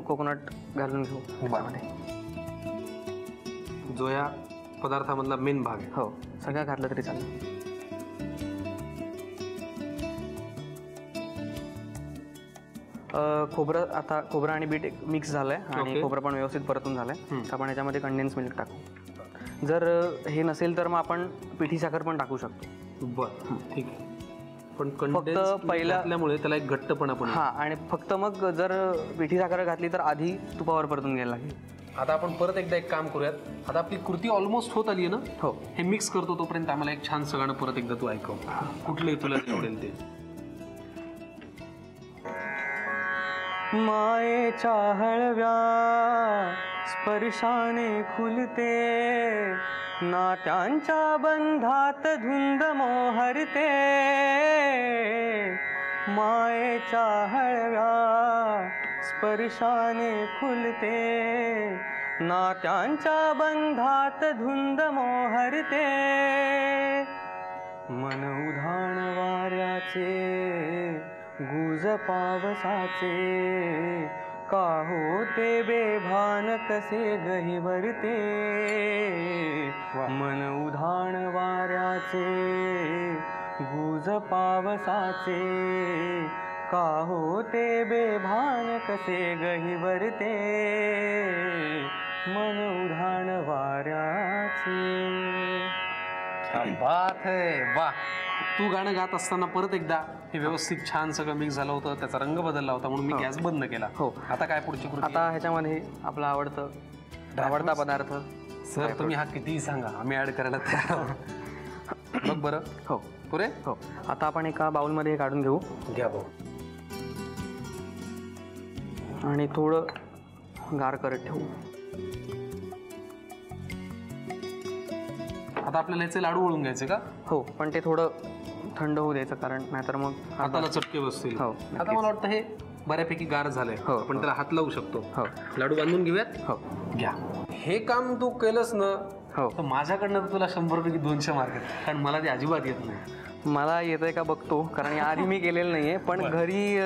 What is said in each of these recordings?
Coconut घालून घेऊ त्याच्यामध्ये. जो या पदार्थामधला मेन भाग आहे. हो, सगळं घातलं तरी चालेल. खोबरं आणि बीट मिक्स झालंय आणि खोबरं पण व्यवस्थित परतून झालंय. आपण याच्यामध्ये कंडेन्स मिल्क टाकू. जर हे नसेल तर मग आपण पिठी साखर पण टाकू शकतो. बरं, ठीक आहे. पण फक्त पहिल्यामुळे त्याला एक घट्टपणा पण. हां, आणि फक्त मग जर पिठी साखर घातली तर आधी तुपावर परतून घ्यायला लागेल. आता आपण परत एकदा एक काम करूयात. आता आपली कृती ऑलमोस्ट होत आली आहे ना. हो, हे मिक्स करतो तोपर्यंत आम्हाला एक छान सगळं परत एकदा तू ऐकव. कुठलंही तुला आवडेल ते. मायेच्या हळव्या स्पर्शाने खुलते, नात्यांच्या बंधात धुंद मोहरते. मायेच्या हळव्या स्पर्शाने खुलते, नात्यांच्या बंधात धुंद मोहरते. मन उधाण वाऱ्याचे गुज पावसाचे, का होते बेभान कसे गहिवरते. मन उधाण वाऱ्याचे गुज पावसाचे, का होते बेभान कसे गहिवरते. मन उधाण वाऱ्याचे. क्या बात है, वाह. तू गाणं गात असताना परत एकदा हे व्यवस्थित छान सगळं मिक्स झालं होतं, त्याचा रंग बदलला होता म्हणून मी गॅस बंद केला. हो. आता काय पुढची कृती? आता ह्याच्यामध्ये आपला आवडता पदार्थ. सर तुम्ही हा कितीही सांगा, आम्ही ऍड करायला तयार आहोत. बघ बरं. हो, पुरे. हो. आता आपण एका बाउलमध्ये हे काढून घेऊ. घ्या भाऊ. आणि थोडं गार करत ठेवू. आता आपल्याला याचे लाडू वळून घ्यायचे का? हो, पण ते थोडं थंड होऊ द्यायचं, कारण नाहीतर मग हाताला चटके बसतील. हो. आता मला वाटतं हे बऱ्यापैकी गार झालंय. हो, आपण त्याला हात लावू शकतो. हो. लाडू बांधून घेऊयात. हो, घ्या. हे काम तू केलंस ना. हो. तर माझ्याकडनं तुला 100 पैकी 200 मार्क आहेत, कारण मला ते अजिबात येत नाही. मला येतंय का बघतो, कारण आधी मी केलेलं नाहीये, पण घरी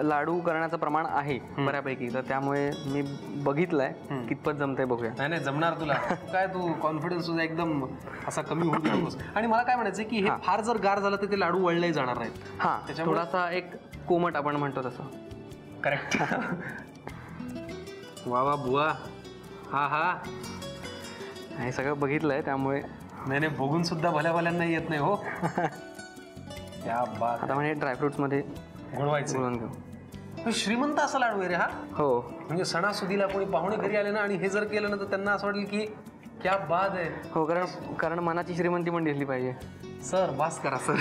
लाडू करण्याचं प्रमाण आहे बऱ्यापैकी, तर त्यामुळे मी बघितलंय कितपत जमतंय बघूया. नाही जमणार तुला. काय तू कॉन्फिडन्स तुझा एकदम असा कमी होऊ नकोस. आणि मला काय म्हणायचं की हे फार जर गार झालं तर ते लाडू वळले जाणार नाहीत. हां, त्याच्यामुळे थोडासा एक कोमट आपण म्हणतो तसं. करेक्ट. वा वा बुवा. हा हा, हे सगळं बघितलंय त्यामुळे. नाही बघून सुद्धा भल्याभल्यांना येत नाही. हो. क्या बात. आता म्हणजे ड्रायफ्रुट्समध्ये घोळवायचं. घेऊ. श्रीमंत असा लाडू आहे रे हा. हो, म्हणजे सणासुदीला कोणी पाहुणे घरी आले ना आणि हे जर केलं ना तर त्यांना असं वाटेल की क्या बात आहे. हो, कारण मनाची श्रीमंती पण दिसली पाहिजे. सर बास करा सर.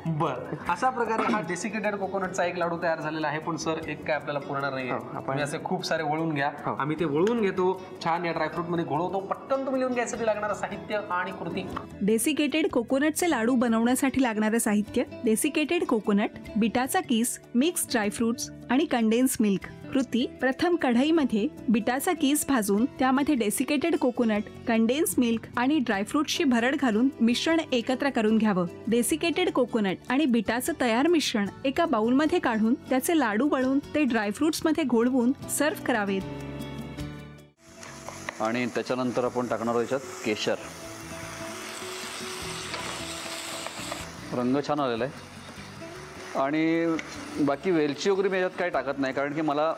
बर, अशा प्रकारे हा डेसिकेटेड कोकोनटचा एक लाडू तयार झालेला आहे. पण सर एक काय आपल्याला पुरणार नाही. आपण असे खूप सारे वळून घ्या. आम्ही ते वळून घेतो, छान या ड्रायफ्रूट मध्ये घोळवतो. पटकन तुम्ही लिहून घ्यायसाठी लागणारं साहित्य आणि कृती. डेसिकेटेड कोकोनटचे लाडू बनवण्यासाठी लागणारे साहित्य: डेसिकेटेड कोकोनट, बिटाचा किस, मिक्स ड्रायफ्रुट्स आणि कंडेन्स मिल्क. कृती: प्रथम कढईमध्ये बिटाचा किस भाजून त्यामध्ये डेसिकेटेड कोकोनट, कंडेन्स मिल्क आणि ड्रायफ्रुट्सची भरड घालून मिश्रण एकत्र करून घ्यावं. डेसिकेटेड कोकोनट आणि बिटाचं तयार मिश्रण एका बाउलमध्ये काढून त्याचे लाडू वळून ते ड्रायफ्रुट्स मध्ये घोळवून सर्व्ह करावेत. आणि त्याच्यानंतर आपण टाकणार आहोत याच्यात केशर. रंग छान आलेला आहे. आणि बाकी वेलची वगैरे मी याच्यात काही टाकत नाही, कारण की मला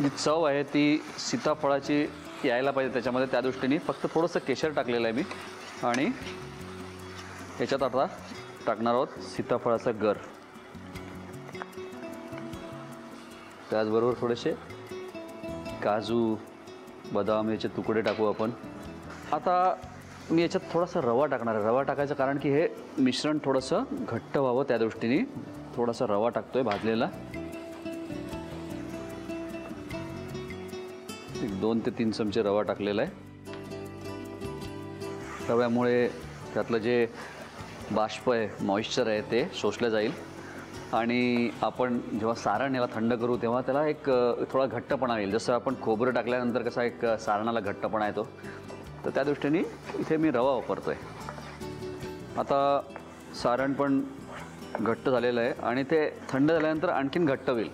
जी चव आहे ती सीताफळाची यायला पाहिजे त्याच्यामध्ये, त्या दृष्टीने फक्त थोडंसं केशर टाकलेलं आहे मी. आणि याच्यात आता टाकणार आहोत सीताफळाचं गर. त्याचबरोबर थोडेसे काजू, बदाम याचे तुकडे टाकू आपण. आता मी याच्यात थोडासा रवा टाकणार आहे. रवा टाकायचं कारण की हे मिश्रण थोडंसं घट्ट व्हावं, त्या दृष्टीने थोडासा रवा टाकतोय भाजलेला. 2 ते 3 चमचे रवा टाकलेला आहे. रव्यामुळे त्यातलं जे बाष्प आहे, मॉइश्चर आहे, ते शोषलं जाईल. आणि आपण जेव्हा सारण याला थंड करू तेव्हा त्याला एक थोडा घट्टपणा येईल. जसं आपण खोबरं टाकल्यानंतर कसा एक सारणाला घट्टपणा येतो, तर त्या दृष्टीने इथे मी रवा वापरतो आहे. आता सारण पण घट्ट झालेलं आहे आणि ते थंड झाल्यानंतर आणखीन घट्ट होईल.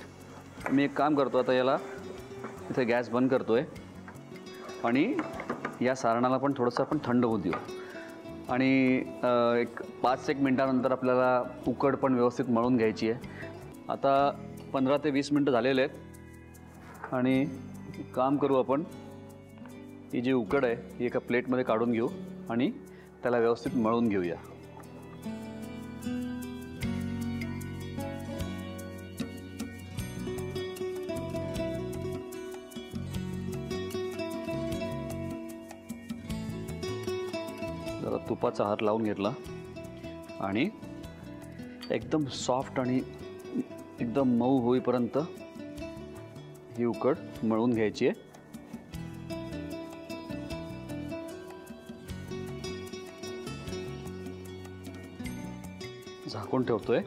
मी एक काम करतो आता, याला इथे गॅस बंद करतोय आणि या सारणाला पण थोडंसं आपण थंड होऊ देऊ आणि एक 5-1 मिनटानंतर आपल्याला उकड पण व्यवस्थित मळून घ्यायची आहे. आता 15 ते 20 मिनटं झालेले आहेत आणि एक काम करू आपण, ही जी उकड आहे ही एका प्लेटमध्ये काढून घेऊ आणि त्याला व्यवस्थित मळून घेऊया. जरा तुपाचा हात लावून घेतला आणि एकदम सॉफ्ट आणि एकदम मऊ होईपर्यंत ही उकड मळून घ्यायची आहे. झाकून ठेवतोय.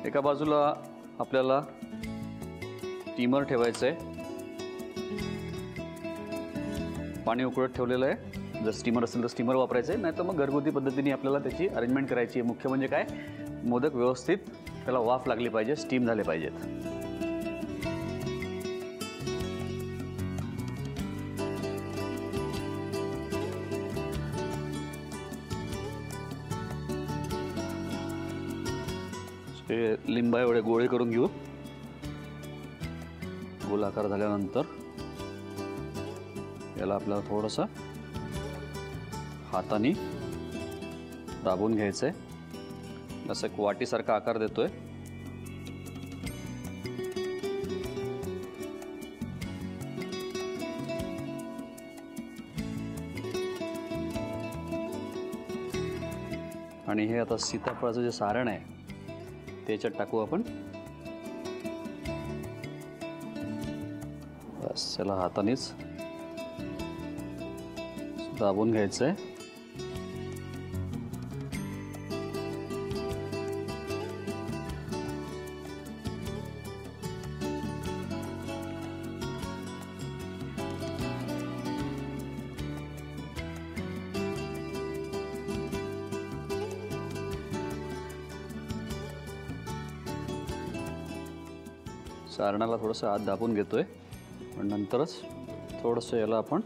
एका बाजूला आपल्याला स्टीमर ठेवायचं आहे. पाणी उकळत ठेवलेलं आहे. जर स्टीमर असेल तर स्टीमर वापरायचं आहे, नाही तर मग घरगुती पद्धतीने आपल्याला त्याची अरेंजमेंट करायची आहे. मुख्य म्हणजे काय, मोदक व्यवस्थित त्याला वाफ लागली पाहिजे, स्टीम झाले पाहिजेत. लिंबा एवढे गोळे करून घेऊ. गोलाकार झाल्यानंतर याला आपल्याला थोडंसं हाताने दाबून घ्यायचं आहे. असं एक वाटीसारखा आकार देतोय. आणि हे आता सीताफळाचं जे सारण आहे त्याच्यात टाकू आपण. बस त्याला हातानेच दाबून घ्यायचं आहे. सारणाला थोडंसं हात दाबून घेतोय पण नंतरच थोडंसं याला आपण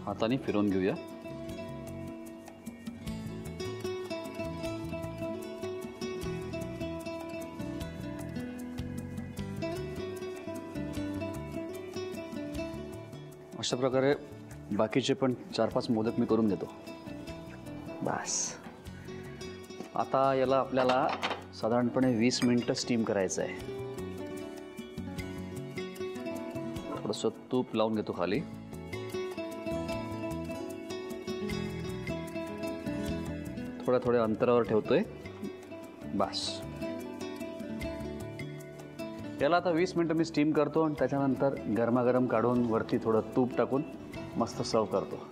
हाताने फिरवून घेऊया. अशा प्रकारे बाकीचे पण 4-5 मोदक मी करून देतो. बस आता याला आपल्याला साधारणपणे 20 मिनिटं स्टीम करायचं आहे. थोडंसं तूप लावून घेतो खाली. थोड्या अंतरावर ठेवतोय. बस याला आता 20 मिनिटं मी स्टीम करतो आणि त्याच्यानंतर गरमागरम काढून वरती थोडं तूप टाकून मस्त सर्व करतो.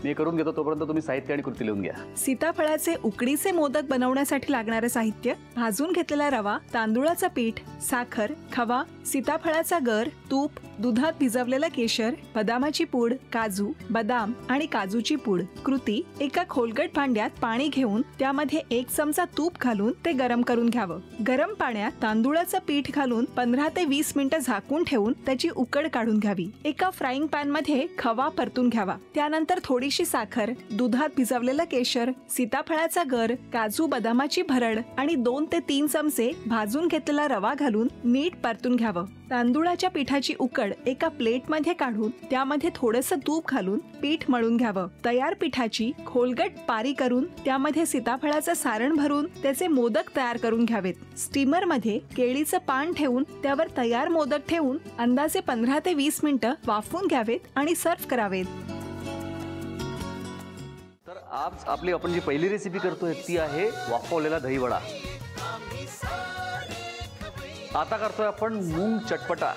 मी करून घेतो, तोपर्यंत तुम्ही साहित्य आणि कृती लिहून घ्या. सीताफळाचे उकडीचे मोदक बनवण्यासाठी लागणारे साहित्य: भाजून घेतलेला रवा, तांदूळाचं पीठ, साखर, खवा, सीताफळाचा गर, तूप, दुधात भिजवलेलं केशर, बदामाची पूड, काजू, बदाम आणि काजूची पूड. कृती: एका खोलगट भांड्यात पाणी घेऊन त्यामध्ये 1 चमचा तूप घालून ते गरम करून घ्यावं. गरम पाण्यात तांदूळाचं पीठ घालून 15 ते 20 मिनिटं झाकून ठेवून त्याची उकड काढून घ्यावी. एका फ्राईंग पॅन मध्ये खवा परतून घ्यावा. त्यानंतर थोडीशी साखर, दुधात भिजवलेलं केशर, सीताफळाचा गर, काजू बदामाची भरड आणि 2 ते 3 चमचे भाजून घेतलेला रवा घालून नीट परतून घ्यावं. तांदूळाच्या पिठाची उकड एका प्लेट मध्ये काढून त्यामध्ये थोडंसं तूप घालून पीठ मळून घ्यावं. तयार पिठाची खोलगट पारी करून त्यामध्ये सीताफळाचं सारण भरून त्याचे मोदक तयार करून घ्यावेत. स्टीमर मध्ये केळीचं पान ठेवून त्यावर तयार मोदक ठेवून अंदाजे 15 ते 20 मिनिटं वाफवून घ्यावेत आणि सर्व्ह करावेत. तर आज आपण जी पहिली रेसिपी करतोय ती आहे वाफवलेला दहीवडा. आता करतोय आपण मूग चटपटा.